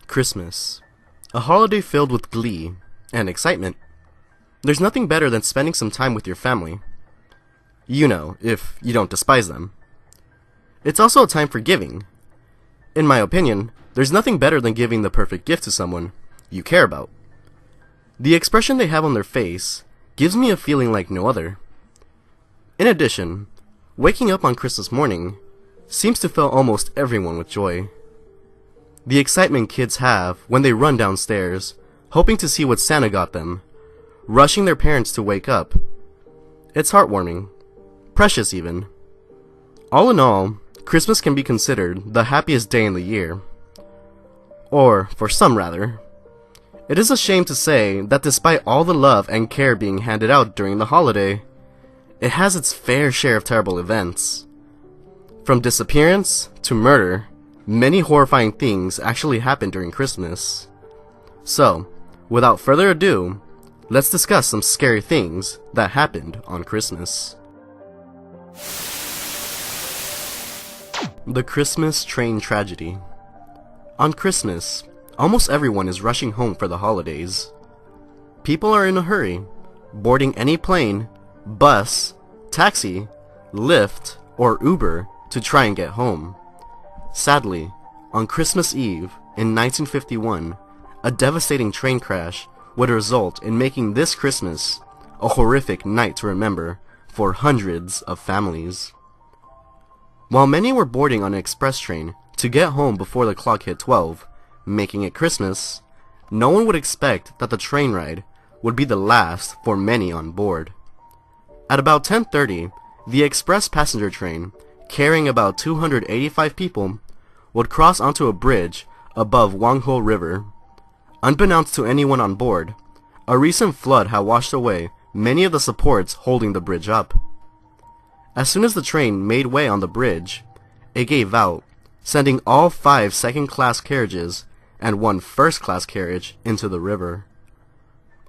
Christmas. A holiday filled with glee and excitement. There's nothing better than spending some time with your family. You know, if you don't despise them. It's also a time for giving. In my opinion, there's nothing better than giving the perfect gift to someone you care about. The expression they have on their face gives me a feeling like no other. In addition, waking up on Christmas morning seems to fill almost everyone with joy. The excitement kids have when they run downstairs, hoping to see what Santa got them, rushing their parents to wake up. It's heartwarming, precious even. All in all, Christmas can be considered the happiest day in the year. Or, for some rather. It is a shame to say that despite all the love and care being handed out during the holiday, it has its fair share of terrible events. From disappearance to murder, many horrifying things actually happen during Christmas. So, without further ado, let's discuss some scary things that happened on Christmas. The Christmas Train Tragedy. On Christmas, almost everyone is rushing home for the holidays. People are in a hurry, boarding any plane, bus, taxi, Lyft, or Uber to try and get home. Sadly, on Christmas Eve in 1951, a devastating train crash would result in making this Christmas a horrific night to remember for hundreds of families. While many were boarding on an express train to get home before the clock hit 12, making it Christmas, no one would expect that the train ride would be the last for many on board. At about 10:30, the express passenger train, carrying about 285 people, would cross onto a bridge above Wangho River. Unbeknownst to anyone on board, a recent flood had washed away many of the supports holding the bridge up. As soon as the train made way on the bridge, it gave out, sending all 5 second-class carriages and 1 first-class carriage into the river.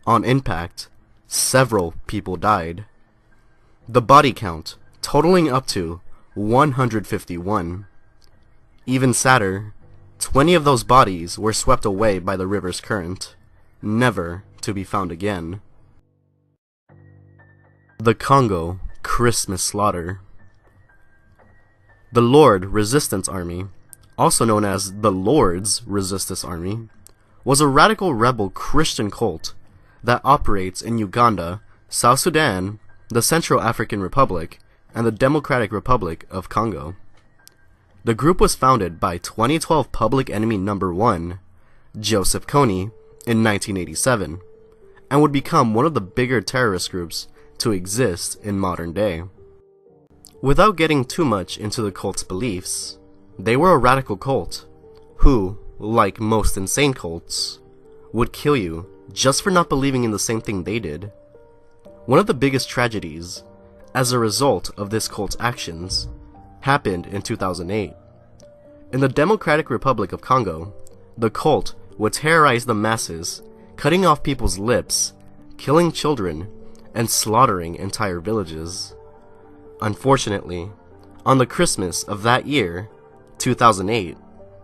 On impact, several people died. The body count totaling up to 151. Even sadder, 20 of those bodies were swept away by the river's current, never to be found again. The Congo Christmas Slaughter. The Lord Resistance Army, also known as the Lord's Resistance Army, was a radical rebel Christian cult that operates in Uganda, South Sudan, the Central African Republic, and the Democratic Republic of Congo. The group was founded by 2012 Public Enemy Number 1, Joseph Kony, in 1987, and would become one of the bigger terrorist groups to exist in modern day. Without getting too much into the cult's beliefs, they were a radical cult who, like most insane cults, would kill you just for not believing in the same thing they did. One of the biggest tragedies, as a result of this cult's actions, happened in 2008. In the Democratic Republic of Congo, the cult would terrorize the masses, cutting off people's lips, killing children, and slaughtering entire villages. Unfortunately, on the Christmas of that year, 2008,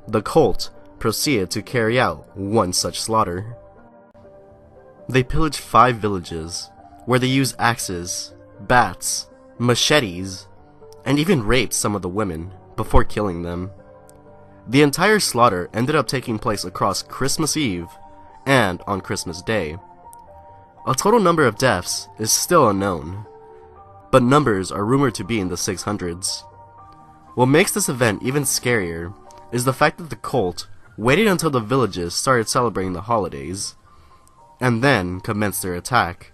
the cult proceeded to carry out one such slaughter. They pillaged 5 villages, where they used axes, bats, machetes, and even raped some of the women before killing them. The entire slaughter ended up taking place across Christmas Eve and on Christmas Day. A total number of deaths is still unknown, but numbers are rumored to be in the 600s. What makes this event even scarier is the fact that the cult waited until the villages started celebrating the holidays, and then commenced their attack.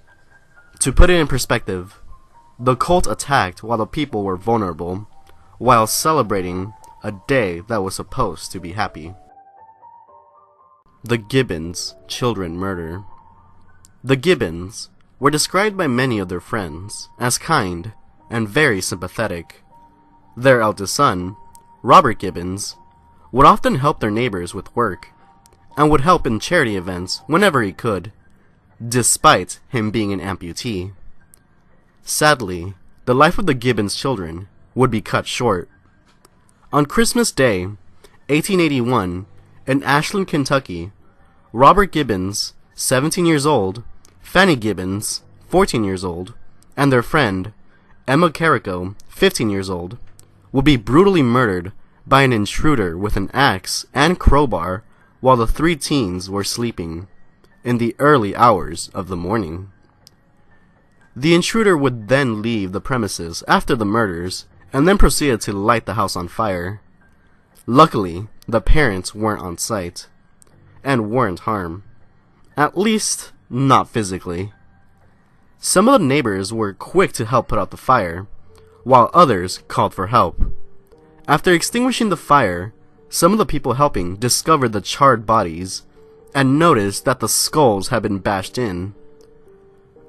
To put it in perspective, the cult attacked while the people were vulnerable, while celebrating a day that was supposed to be happy. The Gibbons children murder. The Gibbons were described by many of their friends as kind and very sympathetic. Their eldest son, Robert Gibbons, would often help their neighbors with work, and would help in charity events whenever he could, despite him being an amputee. Sadly, the life of the Gibbons children would be cut short. On Christmas Day, 1881, In Ashland, Kentucky, Robert Gibbons, 17 years old, Fanny Gibbons, 14 years old, and their friend, Emma Carrico, 15 years old, would be brutally murdered by an intruder with an axe and crowbar while the three teens were sleeping in the early hours of the morning. The intruder would then leave the premises after the murders and then proceeded to light the house on fire. Luckily, the parents weren't on site and weren't harmed. At least, not physically. Some of the neighbors were quick to help put out the fire, while others called for help. After extinguishing the fire, some of the people helping discovered the charred bodies and noticed that the skulls had been bashed in.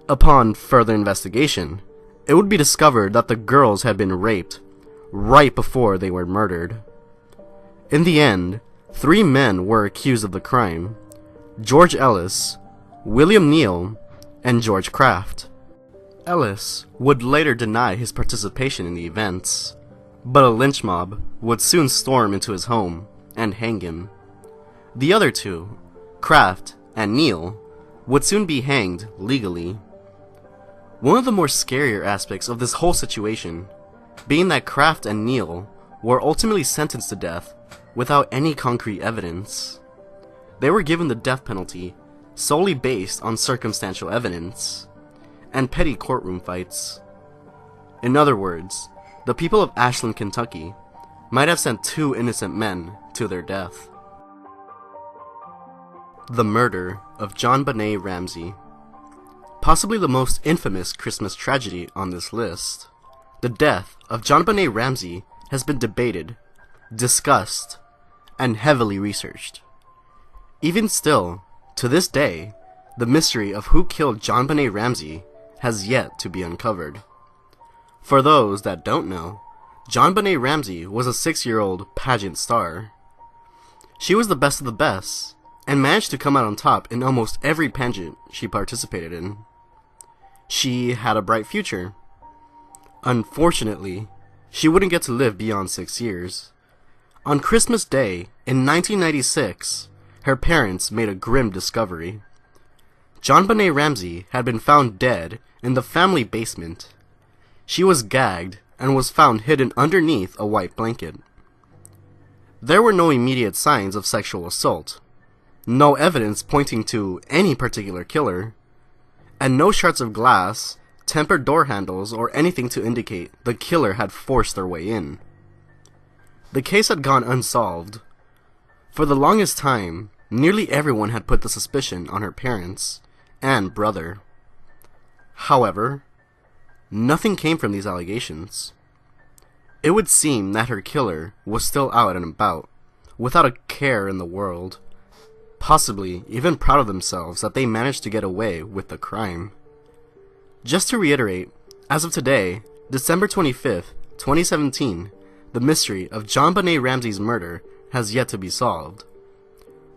Upon further investigation, it would be discovered that the girls had been raped right before they were murdered. In the end, 3 men were accused of the crime: George Ellis, William Neal, and George Kraft. Ellis would later deny his participation in the events, but a lynch mob would soon storm into his home and hang him. The other 2, Kraft and Neal, would soon be hanged legally. One of the more scarier aspects of this whole situation being that Kraft and Neal were ultimately sentenced to death without any concrete evidence. They were given the death penalty solely based on circumstantial evidence and petty courtroom fights. In other words, the people of Ashland, Kentucky might have sent 2 innocent men to their death. The murder of JonBenet Ramsey. Possibly the most infamous Christmas tragedy on this list. The death of JonBenet Ramsey has been debated, discussed, and heavily researched. Even still, to this day, the mystery of who killed JonBenet Ramsey has yet to be uncovered. For those that don't know, JonBenet Ramsey was a 6-year-old pageant star. She was the best of the best, and managed to come out on top in almost every pageant she participated in. She had a bright future. Unfortunately, she wouldn't get to live beyond 6 years. On Christmas Day in 1996, her parents made a grim discovery. JonBenet Ramsey had been found dead in the family basement. She was gagged and was found hidden underneath a white blanket. There were no immediate signs of sexual assault, no evidence pointing to any particular killer, and no shards of glass, tempered door handles, or anything to indicate the killer had forced their way in. The case had gone unsolved. For the longest time, nearly everyone had put the suspicion on her parents and brother. However, nothing came from these allegations. It would seem that her killer was still out and about, without a care in the world, possibly even proud of themselves that they managed to get away with the crime. Just to reiterate, as of today, December 25th, 2017, the mystery of JonBenet Ramsey's murder has yet to be solved.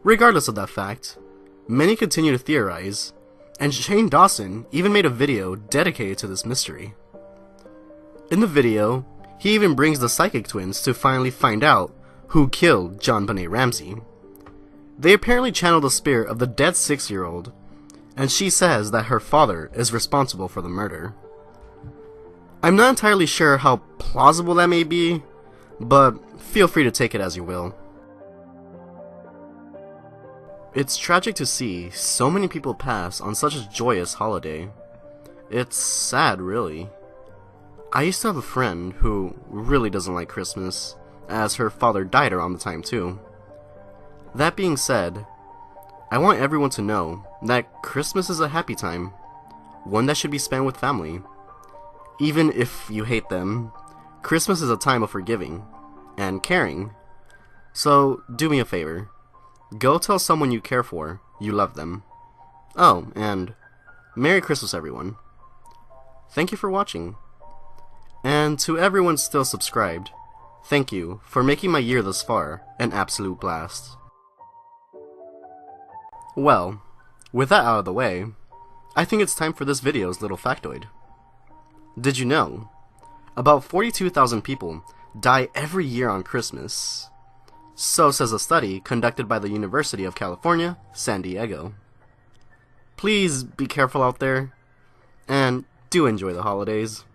Regardless of that fact, many continue to theorize, and Shane Dawson even made a video dedicated to this mystery. In the video, he even brings the psychic twins to finally find out who killed JonBenet Ramsey. They apparently channel the spirit of the dead 6-year-old, and she says that her father is responsible for the murder. I'm not entirely sure how plausible that may be, but feel free to take it as you will. It's tragic to see so many people pass on such a joyous holiday. It's sad, really. I used to have a friend who really doesn't like Christmas, as her father died around the time too. That being said, I want everyone to know that Christmas is a happy time, one that should be spent with family. Even if you hate them, Christmas is a time of forgiving and caring. So do me a favor. Go tell someone you care for you love them. Oh, and Merry Christmas, everyone. Thank you for watching. And to everyone still subscribed, thank you for making my year thus far an absolute blast. Well, with that out of the way, I think it's time for this video's little factoid. Did you know? About 42,000 people die every year on Christmas. So says a study conducted by the University of California, San Diego. Please be careful out there, and do enjoy the holidays.